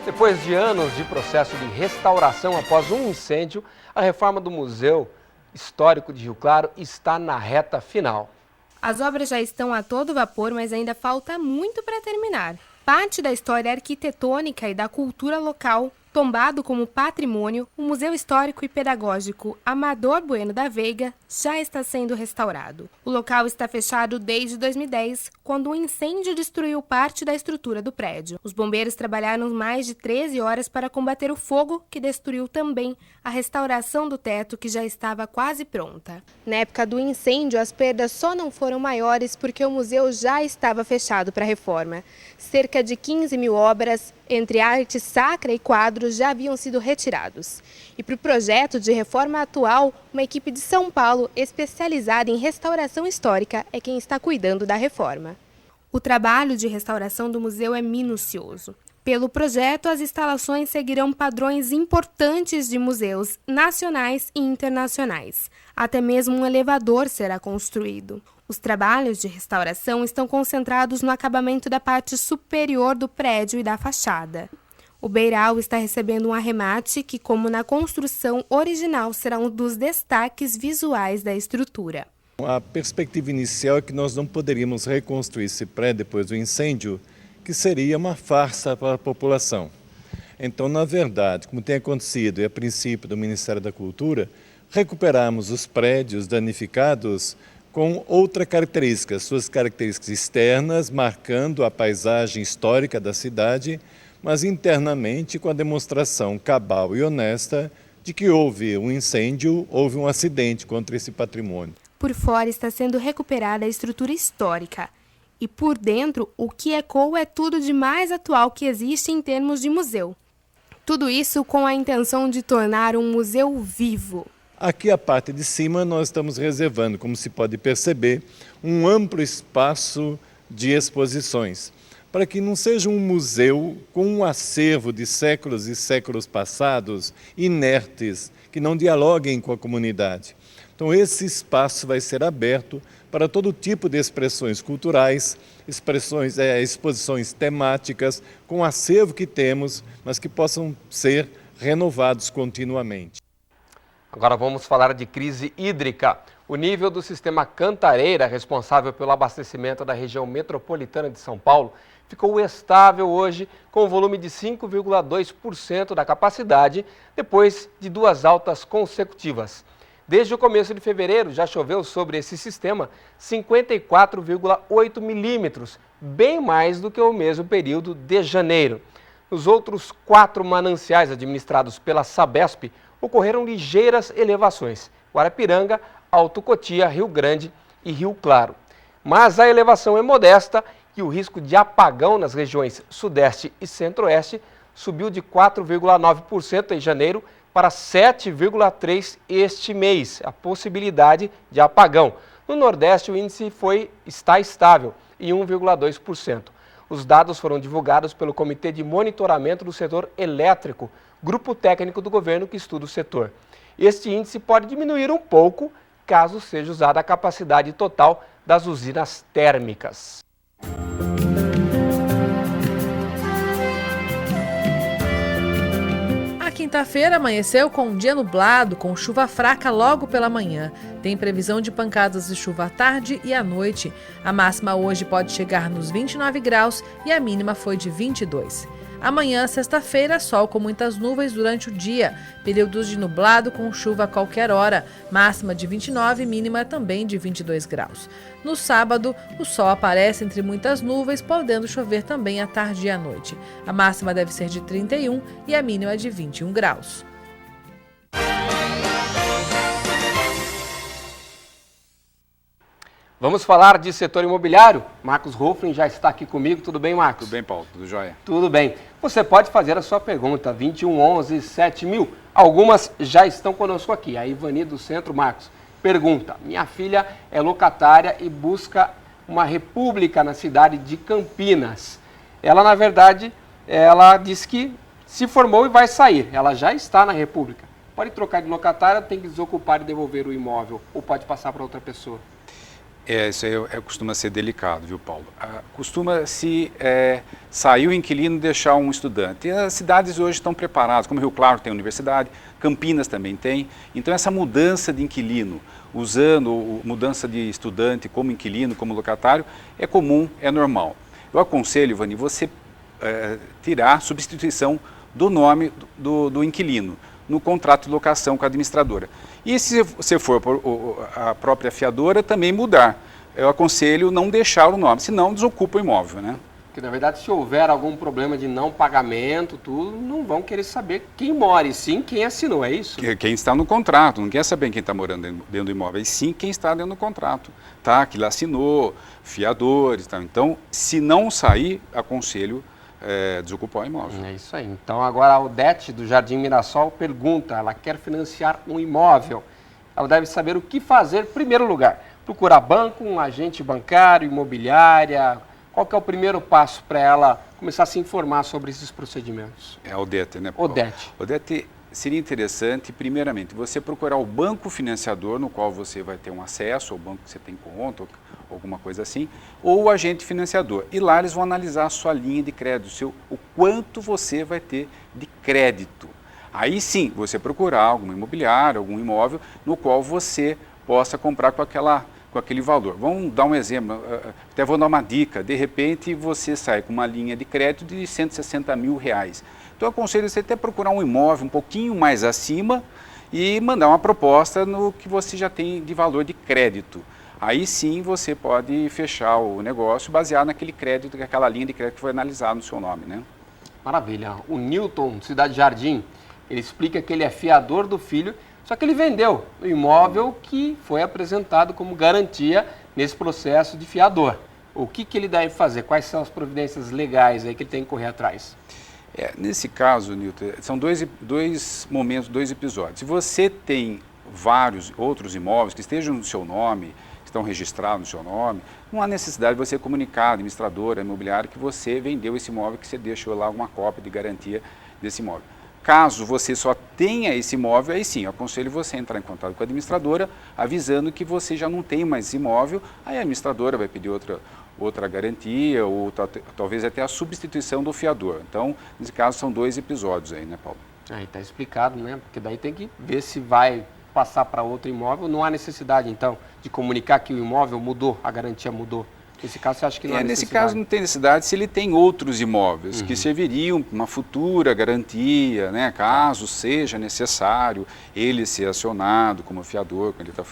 Depois de anos de processo de restauração após um incêndio, a reforma do Museu Histórico de Rio Claro está na reta final. As obras já estão a todo vapor, mas ainda falta muito para terminar. Parte da história arquitetônica e da cultura local, tombado como patrimônio, o Museu Histórico e Pedagógico Amador Bueno da Veiga já está sendo restaurado. O local está fechado desde 2010, quando um incêndio destruiu parte da estrutura do prédio. Os bombeiros trabalharam mais de 13 horas para combater o fogo, que destruiu também a restauração do teto, que já estava quase pronta. Na época do incêndio, as perdas só não foram maiores porque o museu já estava fechado para reforma. Cerca de 15 mil obras, entre arte sacra e quadros, já haviam sido retirados. E para o projeto de reforma atual, uma equipe de São Paulo especializada em restauração histórica é quem está cuidando da reforma. O trabalho de restauração do museu é minucioso. Pelo projeto, as instalações seguirão padrões importantes de museus nacionais e internacionais. Até mesmo um elevador será construído. Os trabalhos de restauração estão concentrados no acabamento da parte superior do prédio e da fachada. O beiral está recebendo um arremate que, como na construção original, será um dos destaques visuais da estrutura. A perspectiva inicial é que nós não poderíamos reconstruir esse prédio depois do incêndio, que seria uma farsa para a população. Então, na verdade, como tem acontecido, e a princípio do Ministério da Cultura, recuperamos os prédios danificados com outra característica, suas características externas, marcando a paisagem histórica da cidade, mas internamente com a demonstração cabal e honesta de que houve um incêndio, houve um acidente contra esse patrimônio. Por fora está sendo recuperada a estrutura histórica. E por dentro, o que ecoa é tudo de mais atual que existe em termos de museu. Tudo isso com a intenção de tornar um museu vivo. Aqui a parte de cima nós estamos reservando, como se pode perceber, um amplo espaço de exposições, para que não seja um museu com um acervo de séculos e séculos passados, inertes, que não dialoguem com a comunidade. Então esse espaço vai ser aberto para todo tipo de expressões culturais, exposições temáticas, com o acervo que temos, mas que possam ser renovados continuamente. Agora vamos falar de crise hídrica. O nível do sistema Cantareira, responsável pelo abastecimento da região metropolitana de São Paulo, ficou estável hoje com volume de 5,2% da capacidade, depois de 2 altas consecutivas. Desde o começo de fevereiro já choveu sobre esse sistema 54,8 milímetros, bem mais do que o mesmo período de janeiro. Nos outros 4 mananciais administrados pela Sabesp, ocorreram ligeiras elevações: Guarapiranga, Alto Cotia, Rio Grande e Rio Claro. Mas a elevação é modesta e o risco de apagão nas regiões Sudeste e Centro-Oeste subiu de 4,9% em janeiro para 7,3% este mês, a possibilidade de apagão. No Nordeste, o índice está estável, em 1,2%. Os dados foram divulgados pelo Comitê de Monitoramento do Setor Elétrico, grupo técnico do governo que estuda o setor. Este índice pode diminuir um pouco caso seja usada a capacidade total das usinas térmicas. Quinta-feira amanheceu com um dia nublado, com chuva fraca logo pela manhã. Tem previsão de pancadas de chuva à tarde e à noite. A máxima hoje pode chegar nos 29 graus e a mínima foi de 22. Amanhã, sexta-feira, sol com muitas nuvens durante o dia. Períodos de nublado com chuva a qualquer hora. Máxima de 29, mínima também de 22 graus. No sábado, o sol aparece entre muitas nuvens, podendo chover também à tarde e à noite. A máxima deve ser de 31 e a mínima de 21 graus. Vamos falar de setor imobiliário? Marcos Hofling já está aqui comigo. Tudo bem, Marcos? Tudo bem, Paulo. Tudo jóia? Tudo bem. Você pode fazer a sua pergunta, 2111-7000. Algumas já estão conosco aqui. A Ivani do Centro, Marcos, pergunta: minha filha é locatária e busca uma república na cidade de Campinas. Ela, na verdade, ela disse que se formou e vai sair. Ela já está na república. Pode trocar de locatária, tem que desocupar e devolver o imóvel, ou pode passar para outra pessoa? Isso aí costuma ser delicado, viu, Paulo? Costuma-se sair o inquilino e deixar um estudante. E as cidades hoje estão preparadas, como Rio Claro tem universidade, Campinas também tem. Então, essa mudança de inquilino, usando mudança de estudante como inquilino, como locatário, é comum, é normal. Eu aconselho, Vani, você tirar substituição do nome do inquilino no contrato de locação com a administradora. E se você for a própria fiadora, também mudar. Eu aconselho não deixar o nome, senão desocupa o imóvel, né? Porque, na verdade, se houver algum problema de não pagamento, tudo, não vão querer saber quem mora, e sim quem assinou, é isso? Quem está no contrato, não quer saber quem está morando dentro do imóvel, e sim quem está dentro do contrato, tá? Que ele assinou, fiadores, tá? Então, se não sair, aconselho desocupar o imóvel. É isso aí. Então, agora a Odete, do Jardim Mirassol, pergunta, ela quer financiar um imóvel. Ela deve saber o que fazer em primeiro lugar. Procurar banco, um agente bancário, imobiliária. Qual que é o primeiro passo para ela começar a se informar sobre esses procedimentos? É a Odete, né, Paulo? Odete. Odete, seria interessante, primeiramente, você procurar o banco financiador no qual você vai ter um acesso, ou banco que você tem conta, ou alguma coisa assim, ou o agente financiador. E lá eles vão analisar a sua linha de crédito, o quanto você vai ter de crédito. Aí sim, você procurar alguma imobiliária, algum imóvel, no qual você possa comprar com aquele valor. Vamos dar um exemplo, até vou dar uma dica. De repente, você sai com uma linha de crédito de R$160 mil. Então, eu aconselho você até procurar um imóvel um pouquinho mais acima e mandar uma proposta no que você já tem de valor de crédito. Aí sim, você pode fechar o negócio baseado naquele crédito, naquela linha de crédito que foi analisada no seu nome, né? Maravilha. O Newton, Cidade Jardim, ele explica que ele é fiador do filho, só que ele vendeu o imóvel que foi apresentado como garantia nesse processo de fiador. O que ele deve fazer? Quais são as providências legais aí que ele tem que correr atrás? Nesse caso, Newton, são dois momentos, dois episódios. Se você tem vários outros imóveis que estejam no seu nome, que estão registrados no seu nome, não há necessidade de você comunicar à administradora, imobiliária, que você vendeu esse imóvel, que você deixou lá uma cópia de garantia desse imóvel. Caso você só tenha esse imóvel, aí sim, eu aconselho você a entrar em contato com a administradora, avisando que você já não tem mais esse imóvel, aí a administradora vai pedir outra garantia, ou talvez até a substituição do fiador. Então, nesse caso, são dois episódios aí, né, Paulo? Aí está explicado, né? Porque daí tem que ver se vai passar para outro imóvel. Não há necessidade, então, de comunicar que o imóvel mudou, a garantia mudou. Nesse caso, você acha que não há necessidade? Nesse caso, não tem necessidade se ele tem outros imóveis que serviriam para uma futura garantia, né? Caso seja necessário ele ser acionado como fiador, quando ele está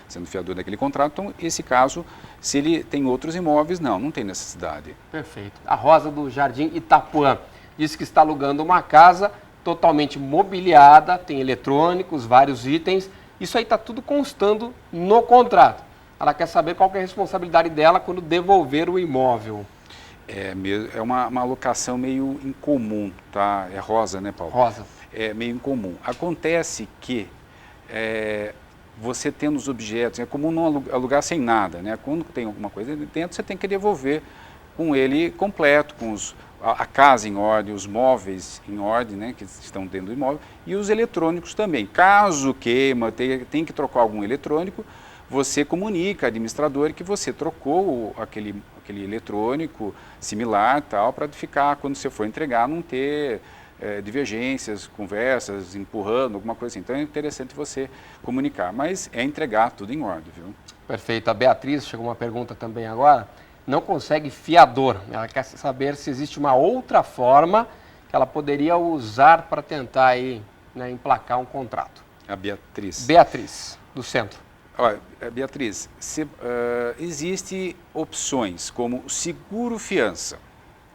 sendo fiador daquele contrato. Então, esse caso, se ele tem outros imóveis, não tem necessidade. Perfeito. A Rosa, do Jardim Itapuã, disse que está alugando uma casa totalmente mobiliada, tem eletrônicos, vários itens. Isso aí está tudo constando no contrato. Ela quer saber qual que é a responsabilidade dela quando devolver o imóvel. É uma alocação meio incomum, tá? É Rosa, né, Paulo? Rosa. É meio incomum. Acontece que você tendo os objetos, é comum não alugar sem nada, né? Quando tem alguma coisa dentro, você tem que devolver com ele completo, com a casa em ordem, os móveis em ordem, né, que estão dentro do imóvel, e os eletrônicos também. Caso queima, tem que trocar algum eletrônico, você comunica à administradora que você trocou aquele eletrônico similar, tal, para ficar, quando você for entregar, não ter divergências, conversas, empurrando, alguma coisa assim. Então é interessante você comunicar, mas é entregar tudo em ordem, viu? Perfeito. A Beatriz, chegou uma pergunta também agora, não consegue fiador. Ela quer saber se existe uma outra forma que ela poderia usar para tentar aí, né, emplacar um contrato. A Beatriz. Beatriz, do centro. Olha, Beatriz, existem opções como seguro-fiança.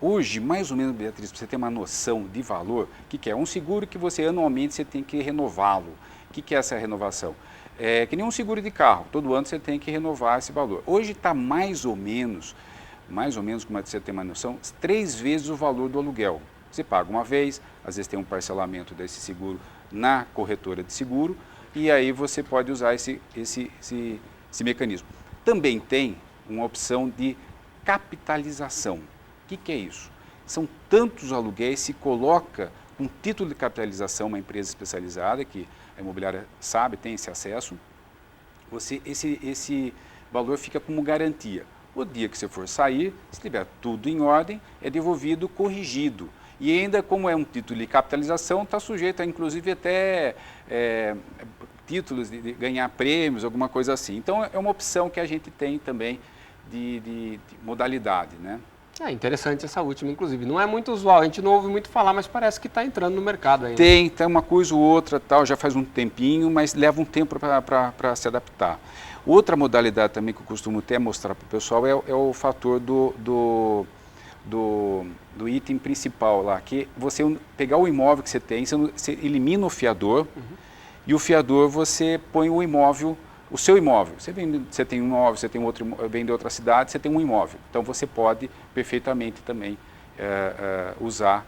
Hoje, mais ou menos, Beatriz, para você ter uma noção de valor, o que é? Um seguro que você anualmente você tem que renová-lo. O que é essa renovação? É que nem um seguro de carro, todo ano você tem que renovar esse valor. Hoje está mais ou menos, como você tem uma noção, 3 vezes o valor do aluguel. Você paga uma vez, às vezes tem um parcelamento desse seguro na corretora de seguro, e aí você pode usar esse mecanismo. Também tem uma opção de capitalização. O que é isso? São tantos aluguéis, se coloca um título de capitalização, uma empresa especializada, que a imobiliária sabe, tem esse acesso. Esse valor fica como garantia. O dia que você for sair, se tiver tudo em ordem, é devolvido corrigido. E ainda, como é um título de capitalização, está sujeito a, inclusive, até títulos de ganhar prêmios, alguma coisa assim. Então, é uma opção que a gente tem também de modalidade, né? É interessante essa última, inclusive. Não é muito usual, a gente não ouve muito falar, mas parece que está entrando no mercado aí. Tem uma coisa ou outra, tal, já faz um tempinho, mas leva um tempo para se adaptar. Outra modalidade também que eu costumo até mostrar para o pessoal é o fator do item principal lá, que você pegar o imóvel que você tem, você elimina o fiador, e o fiador você põe o imóvel, o seu imóvel. Você tem um imóvel, você tem outro, vem de outra cidade, você tem um imóvel. Então você pode perfeitamente também usar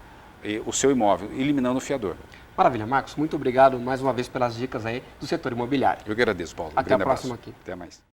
o seu imóvel, eliminando o fiador. Maravilha, Marcos, muito obrigado mais uma vez pelas dicas aí do setor imobiliário. Eu que agradeço, Paulo. Até a próxima aqui. Até mais.